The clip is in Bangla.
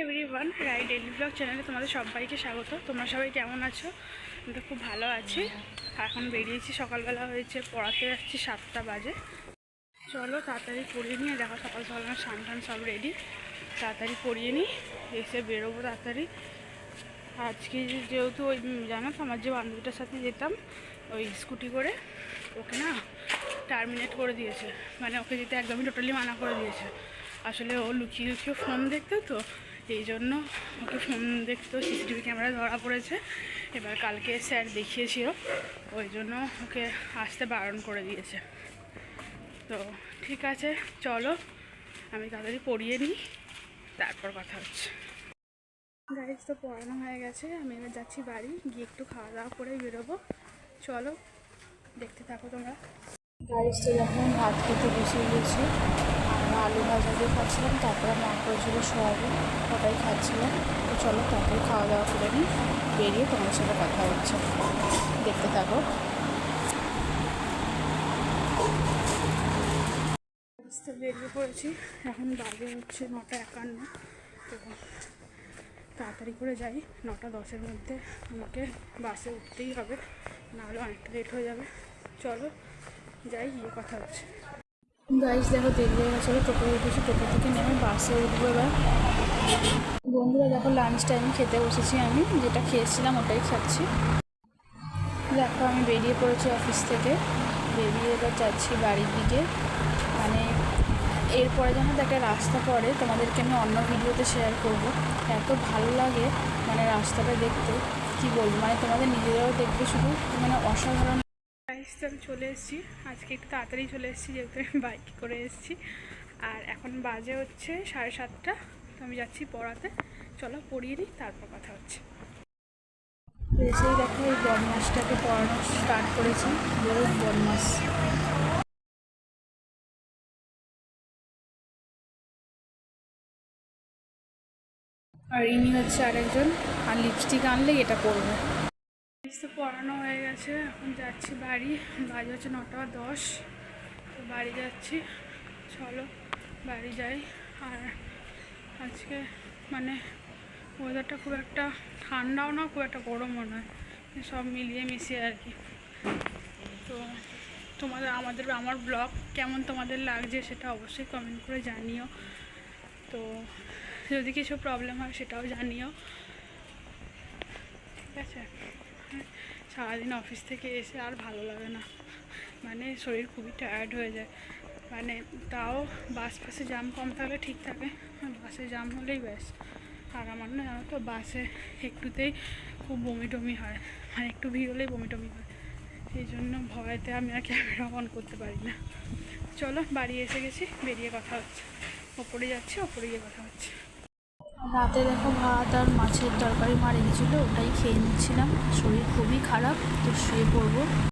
এভরিওয়ান, রাইড ডেইলি ব্লগ চ্যানেলে তোমাদের সবাইকে স্বাগত। তোমরা সবাই কেমন আছো? আমি তো খুব ভালো আছি। এখন বেরিয়েছি, সকালবেলা হয়েছে, পড়াতে যাচ্ছি 7টা বাজে। চলো তাড়াতাড়ি পড়িয়ে নিয়ে, দেখো সকাল সকাল আমার স্নান সব রেডি। তাড়াতাড়ি পড়িয়ে নিই, এসে বেরোবো তাড়াতাড়ি। আজকে যেহেতু ওই জানো তো, আমার যে বান্ধবীটার সাথে যেতাম ওই স্কুটি করে, ওকে না টার্মিনেট করে দিয়েছে, মানে ওকে যেতে একদমই টোটালি মানা করে দিয়েছে। আসলে ও লুকিয়ে লুকিয়ে ফোন দেখতো, তো এই জন্য ওকে ফোন দেখতো, সিসিটিভি ক্যামেরা ধরা পড়েছে। এবার কালকে স্যার দেখিয়েছিল, ওই জন্য ওকে আসতে বারণ করে দিয়েছে। তো ঠিক আছে, চলো আমি তাড়াতাড়ি পড়িয়ে নিই, তারপর কথা হচ্ছে। গাইজ তো পড়ানো হয়ে গেছে, আমি এবার যাচ্ছি বাড়ি, গিয়ে একটু খাওয়া দাওয়া করে বেরোবো। চলো দেখতে থাকো তোমরা। গাইজ তো যখন ভাত খেতে বসিয়ে গেছি, আমরা আলু ভাজা দিয়ে খাচ্ছিলাম, তারপরে মা করেছিল সোয়াবিন, ওটাই খাচ্ছিলাম। তো চলো তারপরে খাওয়া দাওয়া করে নিই, বেরিয়ে তোমার সাথে কথা হচ্ছে, দেখতে থাকো। তো বেরিয়ে পড়েছি, এখন বাজে হচ্ছে 9:51। তো তাড়াতাড়ি করে যাই, 9:10-এর মধ্যে আমাকে বাসে উঠতেই হবে, নাহলে অনেকটা লেট হয়ে যাবে। চলো যাই, গিয়ে কথা হচ্ছে। গাইজ দেখো দেরি হয়ে গেছিলো, টোটো উঠেছি, টোটো থেকে নেমে বাসে উঠবো এবার। বন্ধুরা দেখো লাঞ্চ টাইমে খেতে বসেছি, আমি যেটা খেয়েছিলাম ওটাই খাচ্ছি। দেখো আমি বেরিয়ে পড়েছি অফিস থেকে, বেরিয়ে এবার যাচ্ছি বাড়ির দিকে। মানে এরপরে যেন তো একটা রাস্তা পড়ে, তোমাদেরকে আমি অন্য ভিডিওতে শেয়ার করব। এত ভালো লাগে মানে রাস্তাটা দেখতে, কি বলবো, মানে তোমাদের নিজেরাও দেখবে, শুধু মানে অসাধারণ। তো আমি চলে এসেছি, আজকে একটু তাড়াতাড়ি চলে এসেছি যেহেতু আমি বাইকে করে এসেছি। আর এখন বাজে হচ্ছে 7:30। তো আমি যাচ্ছি পড়াতে, চলো পড়িয়ে নিই, তারপর কথা হচ্ছে। এসেই দেখো এই বদমাসটাকে পড়ানো স্টার্ট করেছি, বহুত বদমাস। আর ইনি হচ্ছে আরেকজন, আর লিপস্টিক আনলেই এটা পড়বে। তো পড়ানো হয়ে গেছে, এখন যাচ্ছি বাড়ি, বাজে হচ্ছে 9:10। তো বাড়ি যাচ্ছি, চলো বাড়ি যাই। আর আজকে মানে ওয়েদারটা খুব একটা ঠান্ডাও না, খুব একটা গরমও নয়, সব মিলিয়ে মিশিয়ে আর কি। তো আমার ব্লগ কেমন তোমাদের লাগছে সেটা অবশ্যই কমেন্ট করে জানিও। তো যদি কিছু প্রবলেম হয় সেটাও জানিও, ঠিক আছে? সারাদিন অফিস থেকে এসে আর ভালো লাগে না, মানে শরীর খুবই টায়ার্ড হয়ে যায়। মানে তাও বাসে জাম কম থাকলে ঠিক থাকে, বাসে জাম হলেই ব্যাস। আর আমার না জানো তো, বাসে একটুতেই খুব বমি টমি হয়, মানে একটু ভিড় হলেই বমি টমি হয়। এই জন্য ভয়েতে আমি আর ক্যামেরা অন করতে পারি না। চলো বাড়ি এসে গেছি, বেরিয়ে কথা হচ্ছে। ওপরে যাচ্ছি, ওপরে গিয়ে কথা হচ্ছে। রাতে দেখো ভাত আর মাছের তরকারি মা রেখেছিলো, ওটাই খেয়ে নিচ্ছিলাম। শরীর খুবই খারাপ, তো শুয়ে পড়বো।